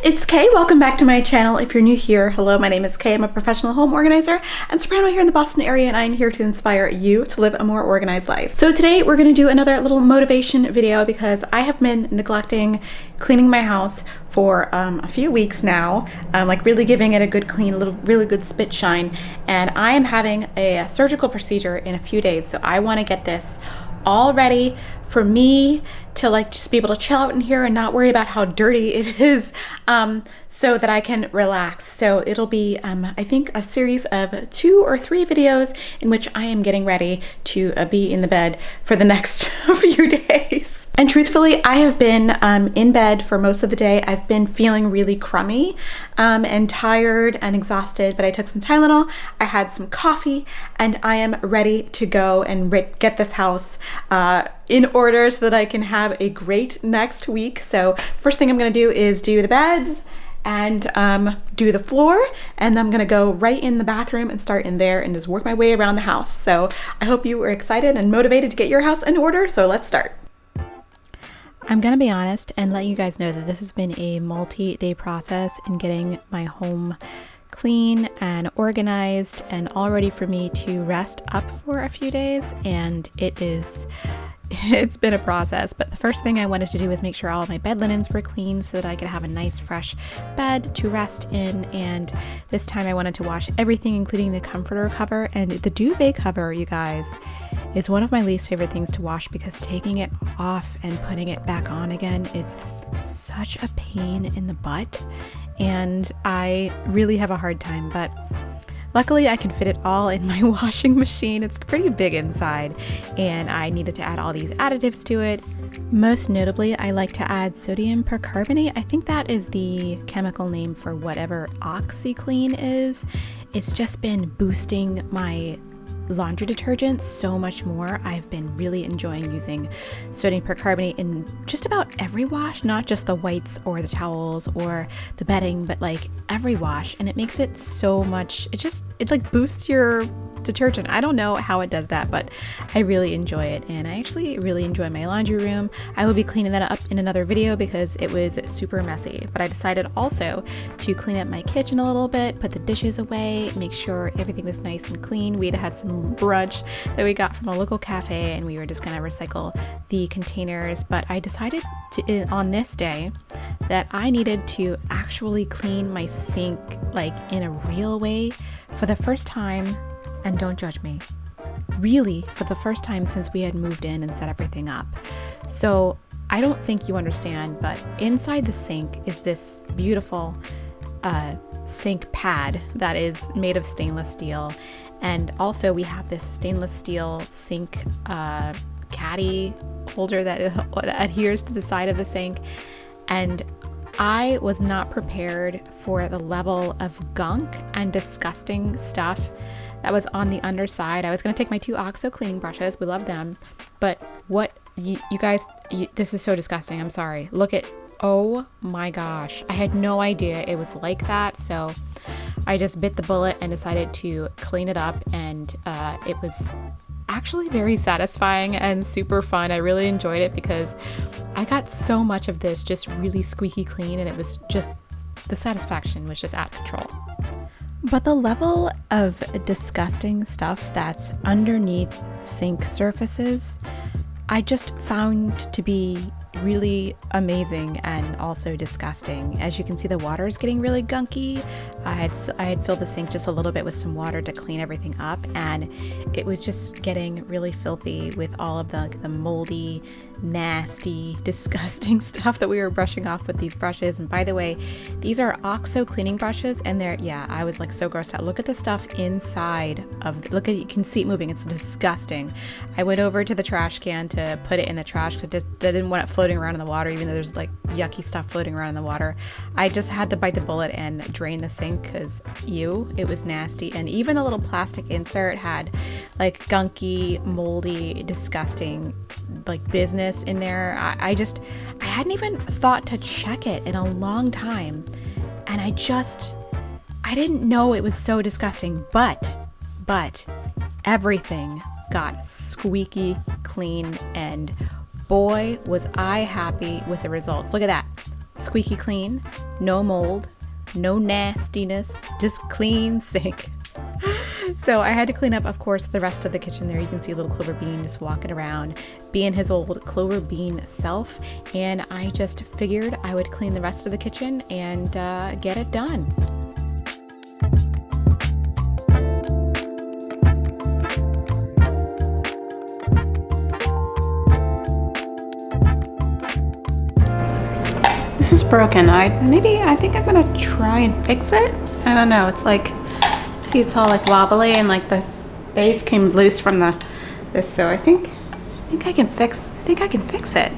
it's Kay. Welcome back to my channel. If you're new here, hello, my name is Kay. I'm a professional home organizer and Soprano here in the Boston area, and I'm here to inspire you to live a more organized life. So today we're going to do another little motivation video because I have been neglecting cleaning my house for a few weeks now, like really giving it a good clean, really good spit shine, and I am having a surgical procedure in a few days, so I want to get this all ready for me to like just be able to chill out in here and not worry about how dirty it is, so that I can relax. So it'll be I think a series of 2 or 3 videos in which I am getting ready to be in the bed for the next few days. And truthfully, I have been in bed for most of the day. I've been feeling really crummy and tired and exhausted, but I took some Tylenol, I had some coffee, and I am ready to go and get this house in order so that I can have a great next week. So first thing I'm gonna do is do the beds and do the floor, and I'm gonna go right in the bathroom and start in there and just work my way around the house. So I hope you are excited and motivated to get your house in order, so let's start. I'm gonna be honest and let you guys know that this has been a multi-day process in getting my home clean and organized and all ready for me to rest up for a few days, and it's been a process. But the first thing I wanted to do was make sure all of my bed linens were clean so that I could have a nice fresh bed to rest in. And this time I wanted to wash everything, including the comforter cover. And the duvet cover, you guys, is one of my least favorite things to wash because taking it off and putting it back on again is such a pain in the butt, and I really have a hard time. But luckily I can fit it all in my washing machine. It's pretty big inside, and I needed to add all these additives to it. Most notably, I like to add sodium percarbonate. I think that is the chemical name for whatever OxiClean is. It's just been boosting my laundry detergent so much more. I've been really enjoying using sodium percarbonate in just about every wash, not just the whites or the towels or the bedding, but like every wash, and it makes it so much, it like boosts your detergent. I don't know how it does that, but I really enjoy it, and I actually really enjoy my laundry room. I will be cleaning that up in another video because it was super messy, but I decided also to clean up my kitchen a little bit, put the dishes away, make sure everything was nice and clean. We had some brunch that we got from a local cafe, and we were just going to recycle the containers, but I decided to, on this day, that I needed to actually clean my sink like in a real way for the first time. And don't judge me, really for the first time since we had moved in and set everything up. So I don't think you understand, but inside the sink is this beautiful sink pad that is made of stainless steel. And also we have this stainless steel sink caddy holder that adheres to the side of the sink. And I was not prepared for the level of gunk and disgusting stuff that was on the underside. I was going to take my 2 OXO cleaning brushes. We love them. But what you guys, this is so disgusting. I'm sorry. Look at, oh my gosh. I had no idea it was like that. So I just bit the bullet and decided to clean it up. And it was actually very satisfying and super fun. I really enjoyed it because I got so much of this just really squeaky clean, and it was just, the satisfaction was just out of control. But the level of disgusting stuff that's underneath sink surfaces, I just found to be really amazing and also disgusting. As you can see, the water is getting really gunky. I had filled the sink just a little bit with some water to clean everything up, and it was just getting really filthy with all of the moldy, nasty, disgusting stuff that we were brushing off with these brushes. And by the way, these are OXO cleaning brushes, and I was like so grossed out. Look at the stuff inside of, you can see it moving. It's disgusting. I went over to the trash can to put it in the trash because I didn't want it floating around in the water, even though there's like yucky stuff floating around in the water. I just had to bite the bullet and drain the sink because it was nasty. And even the little plastic insert had like gunky, moldy, disgusting like business in there. I hadn't even thought to check it in a long time, and I didn't know it was so disgusting, but everything got squeaky clean, and boy was I happy with the results. Look at that. squeaky clean, no mold, no nastiness, just clean sink. So I had to clean up, of course, the rest of the kitchen there. You can see a little Clover Bean just walking around, being his old Clover Bean self. And I just figured I would clean the rest of the kitchen and get it done. This is broken. I think I'm gonna try and fix it. I don't know. It's like, see, it's all like wobbly and like the base came loose from this. So I think I can fix it.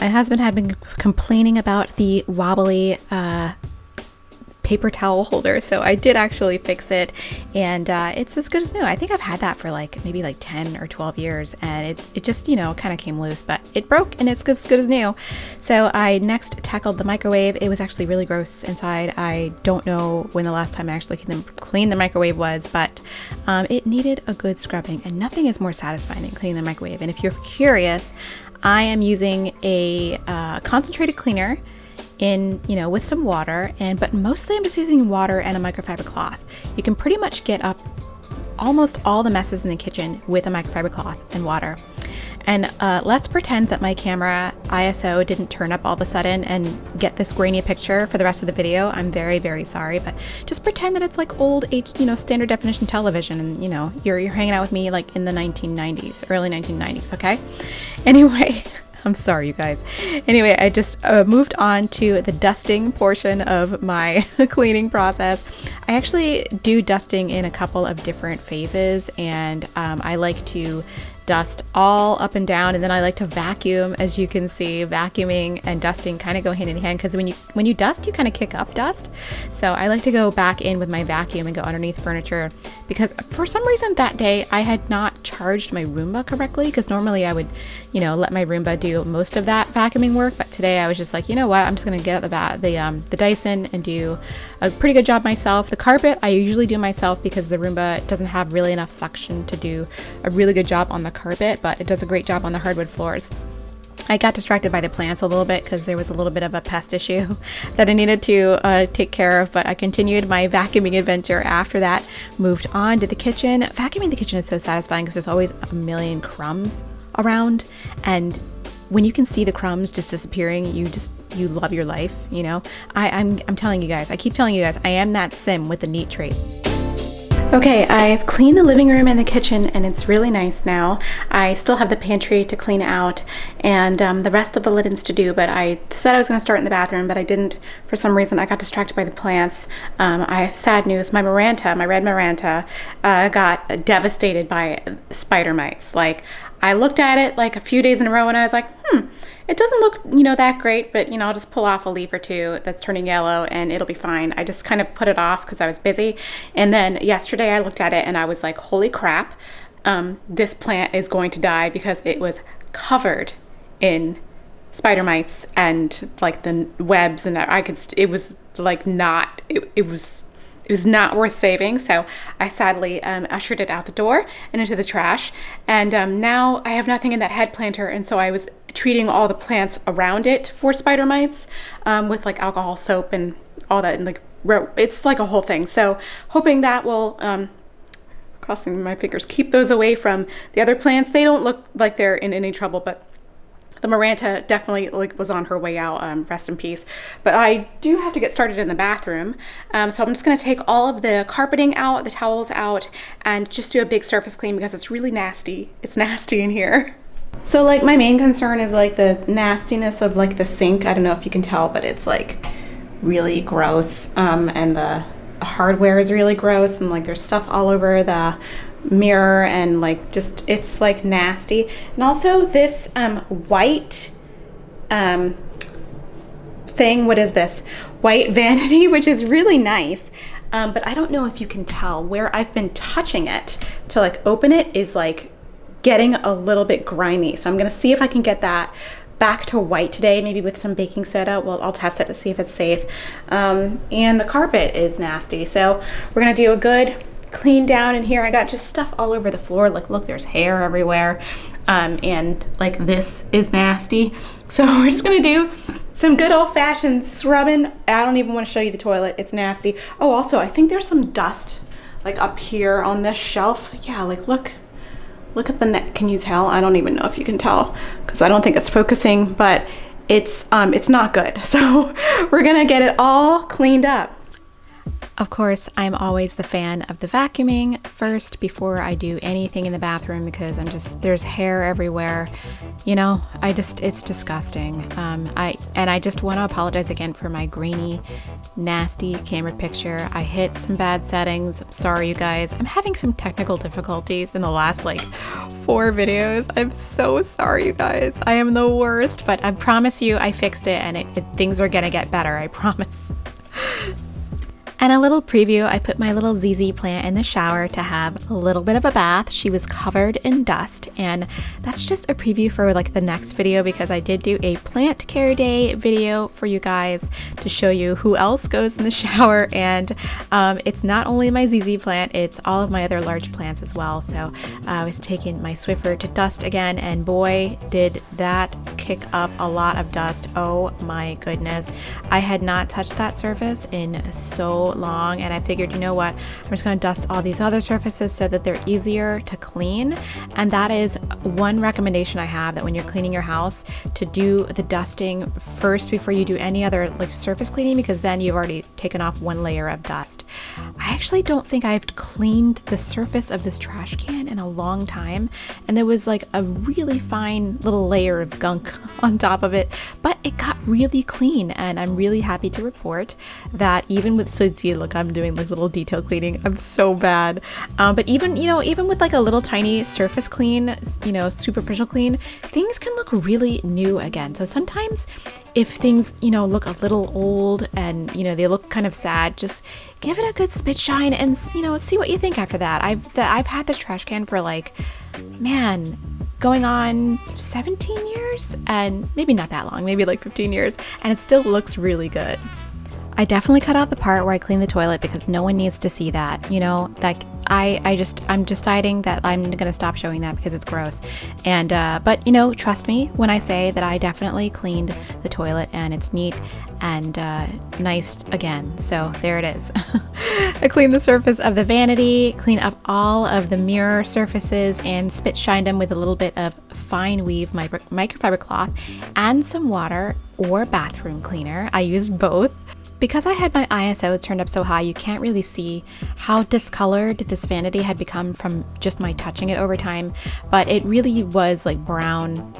My husband had been complaining about the wobbly paper towel holder, so I did actually fix it, and it's as good as new. I think I've had that for maybe 10 or 12 years, and it just, kind of came loose, but it broke and it's as good as new. So I next tackled the microwave. It was actually really gross inside. I don't know when the last time I actually cleaned the microwave was, but it needed a good scrubbing, and nothing is more satisfying than cleaning the microwave. And if you're curious, I am using a concentrated cleaner with some water, but mostly I'm just using water and a microfiber cloth. You can pretty much get up almost all the messes in the kitchen with a microfiber cloth and water. And let's pretend that my camera ISO didn't turn up all of a sudden and get this grainy picture for the rest of the video. I'm very, very sorry, but just pretend that it's like old, standard definition television, and you're hanging out with me like in the 1990s, early 1990s, okay? Anyway, I'm sorry, you guys. Anyway, I just moved on to the dusting portion of my cleaning process. I actually do dusting in a couple of different phases, and I like to dust all up and down, and then I like to vacuum. As you can see, vacuuming and dusting kind of go hand in hand, because when you dust, you kind of kick up dust. So I like to go back in with my vacuum and go underneath furniture, because for some reason that day I had not charged my Roomba correctly, because normally I would let my Roomba do most of that vacuuming work, but today I was just like, you know what, I'm just gonna get out the Dyson and do a pretty good job myself. The carpet I usually do myself because the Roomba doesn't have really enough suction to do a really good job on the carpet, but it does a great job on the hardwood floors. I got distracted by the plants a little bit because there was a little bit of a pest issue that I needed to take care of, but I continued my vacuuming adventure after that, moved on to the kitchen. Vacuuming the kitchen is so satisfying because there's always a million crumbs around, and when you can see the crumbs just disappearing, you love your life, I'm telling you guys, I keep telling you guys, I am that sim with the neat trait. Okay, I've cleaned the living room and the kitchen, and it's really nice now. I still have the pantry to clean out and the rest of the linens to do, but I said I was going to start in the bathroom, but I didn't. For some reason, I got distracted by the plants. I have sad news. My red Maranta, got devastated by spider mites. Like, I looked at it like a few days in a row, and I was like, it doesn't look, that great, but, I'll just pull off a leaf or two that's turning yellow and it'll be fine. I just kind of put it off because I was busy. And then yesterday I looked at it and I was like, holy crap, this plant is going to die, because it was covered in spider mites and like the webs, and it was like not, it was not worth saving. So I sadly ushered it out the door and into the trash. And now I have nothing in that head planter. And so I was treating all the plants around it for spider mites with like alcohol soap and all that. And it's like a whole thing. So hoping that will, crossing my fingers, keep those away from the other plants. They don't look like they're in any trouble, but the Maranta definitely was on her way out, rest in peace. But I do have to get started in the bathroom. So I'm just gonna take all of the carpeting out, the towels out, and just do a big surface clean because it's really nasty. It's nasty in here. So my main concern is the nastiness of the sink. I don't know if you can tell, but it's really gross. And the hardware is really gross, and there's stuff all over the mirror, and it's nasty. And also this white thing, what is this? White vanity, which is really nice. But I don't know if you can tell where I've been touching it to open it is getting a little bit grimy. So I'm gonna see if I can get that back to white today, maybe with some baking soda. Well, I'll test it to see if it's safe. And the carpet is nasty. So we're gonna do a good clean down in here. I got just stuff all over the floor. Look, there's hair everywhere. And this is nasty. So we're just gonna do Some good old-fashioned scrubbing. I don't even want to show you the toilet. It's nasty. Oh, also, I think there's some dust like up here on this shelf. Yeah, like look at the net. Can you tell? I don't even know if you can tell because I don't think it's focusing, but it's not good. So we're gonna get it all cleaned up. Of course, I'm always the fan of the vacuuming first before I do anything in the bathroom because there's hair everywhere. You know, it's disgusting. I just want to apologize again for my grainy, nasty camera picture. I hit some bad settings. I'm sorry, you guys. I'm having some technical difficulties in the last like 4 videos. I'm so sorry, you guys. I am the worst, but I promise you I fixed it and things are gonna get better. I promise. And a little preview, I put my little ZZ plant in the shower to have a little bit of a bath. She was covered in dust, and that's just a preview for like the next video because I did do a plant care day video for you guys to show you who else goes in the shower. And it's not only my ZZ plant, it's all of my other large plants as well. So I was taking my Swiffer to dust again, and boy, did that kick up a lot of dust. Oh my goodness. I had not touched that surface in so long, and I figured, you know what, I'm just going to dust all these other surfaces so that they're easier to clean. And that is one recommendation I have, that when you're cleaning your house, to do the dusting first before you do any other like surface cleaning, because then you've already taken off one layer of dust. I actually don't think I've cleaned the surface of this trash can in a long time, and there was like a really fine little layer of gunk on top of it, but it got really clean, and I'm really happy to report that even with, so see, look, I'm doing like little detail cleaning. I'm so bad. But even, you know, even with like a little tiny surface clean, you know, superficial clean, things can look really new again. So sometimes if things, you know, look a little old and, you know, they look kind of sad, just give it a good spit shine and, you know, see what you think after that. I've had this trash can for like, man, going on 17 years, and maybe not that long, maybe like 15 years, and it still looks really good. I definitely cut out the part where I clean the toilet because no one needs to see that, you know, like I'm deciding that I'm gonna stop showing that because it's gross. And but you know, trust me when I say that I definitely cleaned the toilet and it's neat and nice again. So there it is. I cleaned the surface of the vanity, clean up all of the mirror surfaces, and spit shined them with a little bit of fine weave microfiber cloth and some water or bathroom cleaner. I used both. Because I had my ISOs turned up so high, you can't really see how discolored this vanity had become from just my touching it over time, but it really was like brown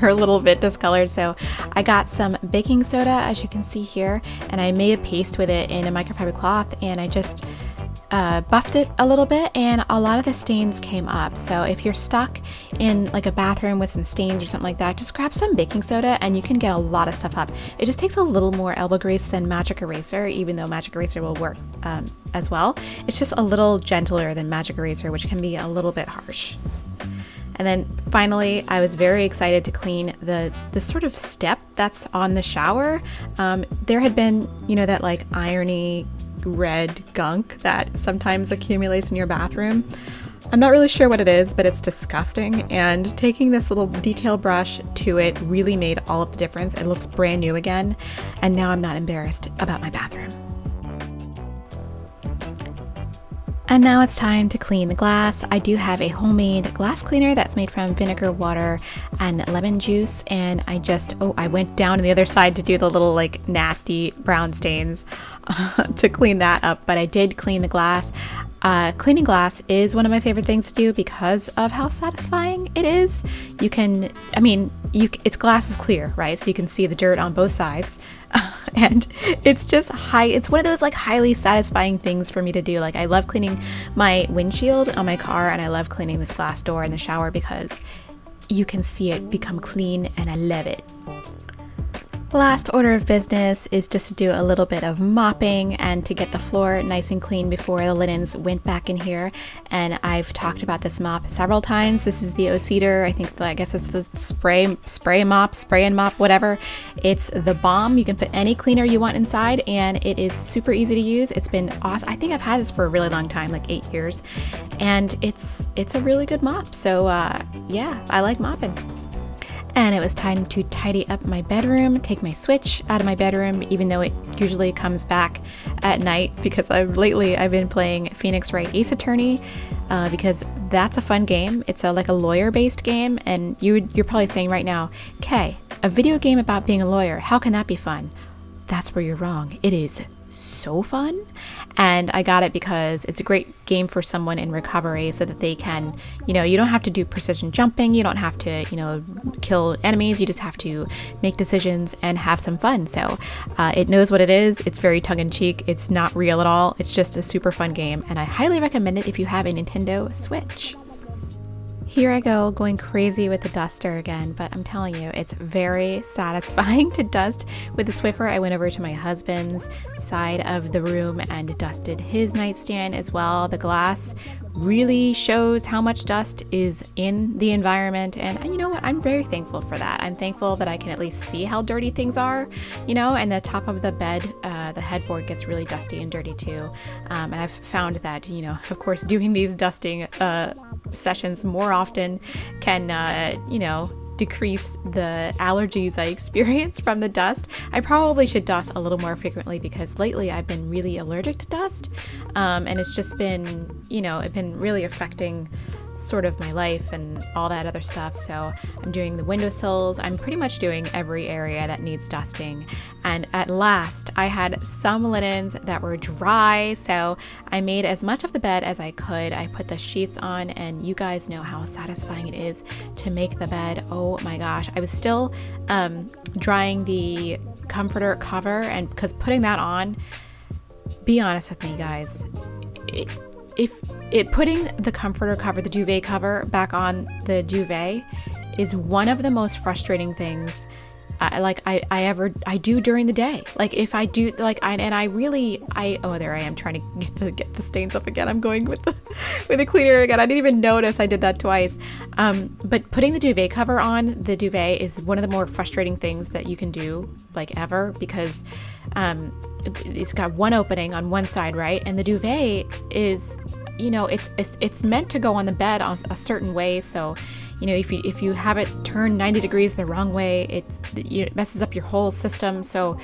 or a little bit discolored. So I got some baking soda, as you can see here, and I made a paste with it in a microfiber cloth, and I just buffed it a little bit, and a lot of the stains came up. So if you're stuck in like a bathroom with some stains or something like that, just grab some baking soda and you can get a lot of stuff up. It just takes a little more elbow grease than Magic Eraser, even though Magic Eraser will work as well. It's just a little gentler than Magic Eraser, which can be a little bit harsh. And then finally, I was very excited to clean the sort of step that's on the shower. There had been, you know, that like irony red gunk that sometimes accumulates in your bathroom. I'm not really sure what it is, but it's disgusting, and taking this little detail brush to it really made all of the difference. It looks brand new again, and now I'm not embarrassed about my bathroom. And now it's time to clean the glass. I do have a homemade glass cleaner that's made from vinegar, water, and lemon juice. And I went down on the other side to do the little like nasty brown stains to clean that up. But I did clean the glass. Cleaning glass is one of my favorite things to do because of how satisfying it is. Its glass is clear, right? So you can see the dirt on both sides. And it's one of those like highly satisfying things for me to do. Like, I love cleaning my windshield on my car, and I love cleaning this glass door in the shower because you can see it become clean, and I love it. Last order of business is just to do a little bit of mopping and to get the floor nice and clean before the linens went back in here. And I've talked about this mop several times. This is the O-Cedar. I guess it's the spray and mop, whatever. It's the bomb. You can put any cleaner you want inside, and it is super easy to use. It's been awesome. I think I've had this for a really long time, like 8 years, and it's a really good mop. So yeah, I like mopping. And it was time to tidy up my bedroom, take my Switch out of my bedroom, even though it usually comes back at night, because lately I've been playing Phoenix Wright Ace Attorney, because that's a fun game. It's like a lawyer-based game, and you're probably saying right now, Kay, a video game about being a lawyer, how can that be fun? That's where you're wrong. It is so fun. And I got it because it's a great game for someone in recovery, so that they can, you don't have to do precision jumping. You don't have to, kill enemies. You just have to make decisions and have some fun. So it knows what it is. It's very tongue-in-cheek. It's not real at all. It's just a super fun game. And I highly recommend it if you have a Nintendo Switch. Here I go, going crazy with the duster again, but I'm telling you, it's very satisfying to dust with the Swiffer. I went over to my husband's side of the room and dusted his nightstand as well. The glass really shows how much dust is in the environment, and you know what? I'm very thankful for that. I'm thankful that I can at least see how dirty things are, and the top of the bed, the headboard gets really dusty and dirty too. And I've found that, of course, doing these dusting sessions more often can, decrease the allergies I experience from the dust. I probably should dust a little more frequently, because lately I've been really allergic to dust, and it's just been, it's been really affecting sort of my life and all that other stuff. So I'm doing the windowsills. I'm pretty much doing every area that needs dusting. And at last I had some linens that were dry, so I made as much of the bed as I could. I put the sheets on, and you guys know how satisfying it is to make the bed. Oh my gosh. I was still drying the comforter cover, and because putting that on, be honest with me guys, putting the comforter cover, the duvet cover back on the duvet is one of the most frustrating things I do during the day. Like if I do, there I am trying to get the stains up again. I'm going with the cleaner again. I didn't even notice I did that twice. But putting the duvet cover on the duvet is one of the more frustrating things that you can do, like ever, because it's got one opening on one side, right? And the duvet is, it's meant to go on the bed on a certain way. So, if you have it turned 90 degrees the wrong way, it messes up your whole system. So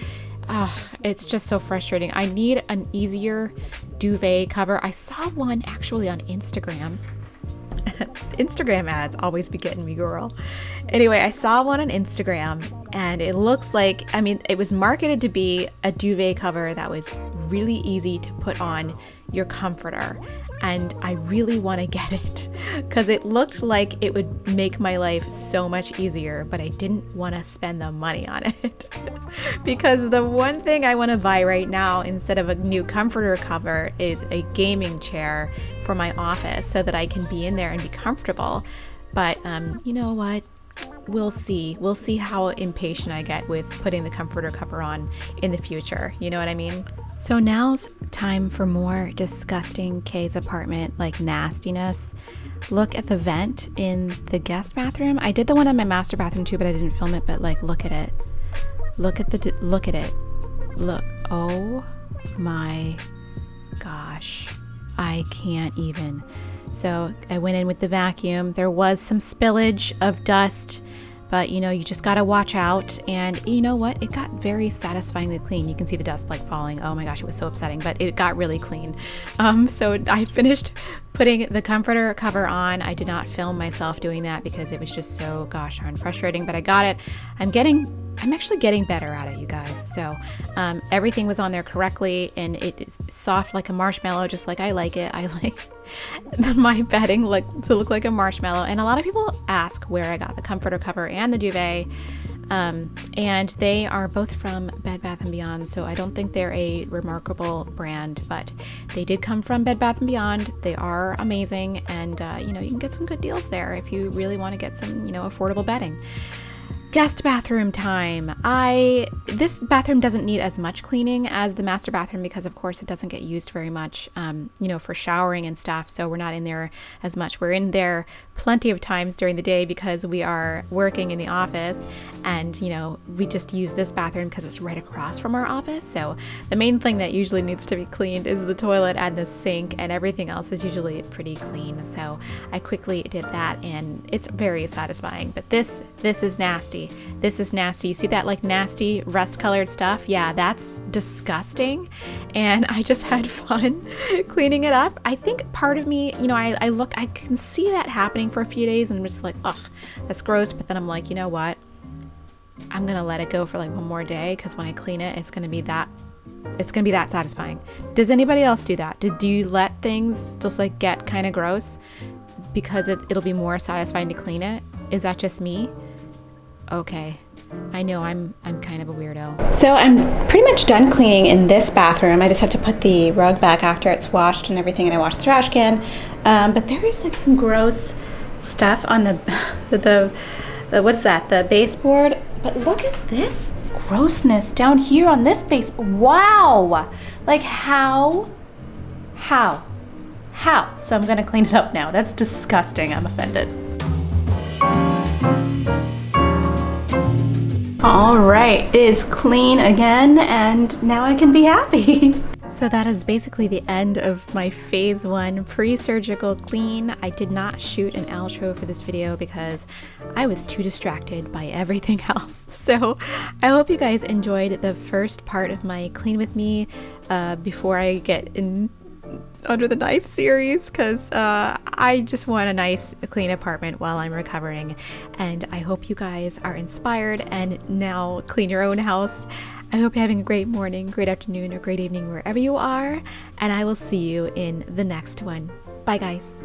it's just so frustrating. I need an easier duvet cover. I saw one actually on Instagram. Instagram ads always be getting me, girl. Anyway, I saw one on Instagram, and it looks like, it was marketed to be a duvet cover that was really easy to put on your comforter. And I really want to get it because it looked like it would make my life so much easier, but I didn't want to spend the money on it because the one thing I want to buy right now instead of a new comforter cover is a gaming chair for my office so that I can be in there and be comfortable. But you know what? We'll see. We'll see how impatient I get with putting the comforter cover on in the future. You know what I mean? So now's time for more disgusting Kay's apartment, like nastiness. Look at the vent in the guest bathroom. I did the one in my master bathroom too, but I didn't film it. But look at it. Look at it. Look. Oh my gosh. I can't even. So I went in with the vacuum. There was some spillage of dust, but you just got to watch out. And you know what? It got very satisfyingly clean. You can see the dust falling. Oh my gosh, it was so upsetting, but it got really clean. So I finished putting the comforter cover on. I did not film myself doing that because it was just so gosh darn frustrating, but I got it. I'm actually getting better at it, you guys. So everything was on there correctly, and it's soft like a marshmallow, just like I like it. I like my bedding to look like a marshmallow. And a lot of people ask where I got the comforter cover and the duvet, and they are both from Bed Bath & Beyond. So I don't think they're a remarkable brand, but they did come from Bed Bath & Beyond. They are amazing, and you can get some good deals there if you really want to get some affordable bedding. Guest bathroom time. This bathroom doesn't need as much cleaning as the master bathroom because of course it doesn't get used very much, for showering and stuff. So we're not in there as much. We're in there plenty of times during the day because we are working in the office. And, you know, we just use this bathroom because it's right across from our office. So the main thing that usually needs to be cleaned is the toilet and the sink, and everything else is usually pretty clean. So I quickly did that, and it's very satisfying. But this is nasty. This is nasty. You see that like nasty rust colored stuff? Yeah, that's disgusting. And I just had fun cleaning it up. I think part of me, you know, I can see that happening for a few days and I'm just like, ugh, that's gross. But then I'm like, you know what? I'm gonna let it go for like one more day, because when I clean it, it's gonna be that satisfying. Does anybody else do that? Do you let things just like get kind of gross because it'll be more satisfying to clean it? Is that just me? Okay, I know I'm kind of a weirdo. So I'm pretty much done cleaning in this bathroom. I just have to put the rug back after it's washed and everything, and I washed the trash can. But there is like some gross stuff on the what's that? The baseboard. But look at this grossness down here on this base. Wow! Like how? So I'm gonna clean it up now. That's disgusting. I'm offended. All right, it is clean again, and now I can be happy. So that is basically the end of my phase 1 pre-surgical clean. I did not shoot an outro for this video because I was too distracted by everything else. So I hope you guys enjoyed the first part of my clean with me before I get in under the knife series, because I just want a nice clean apartment while I'm recovering, and I hope you guys are inspired and now clean your own house. I hope you're having a great morning, great afternoon, or great evening wherever you are, and I will see you in the next one. Bye guys.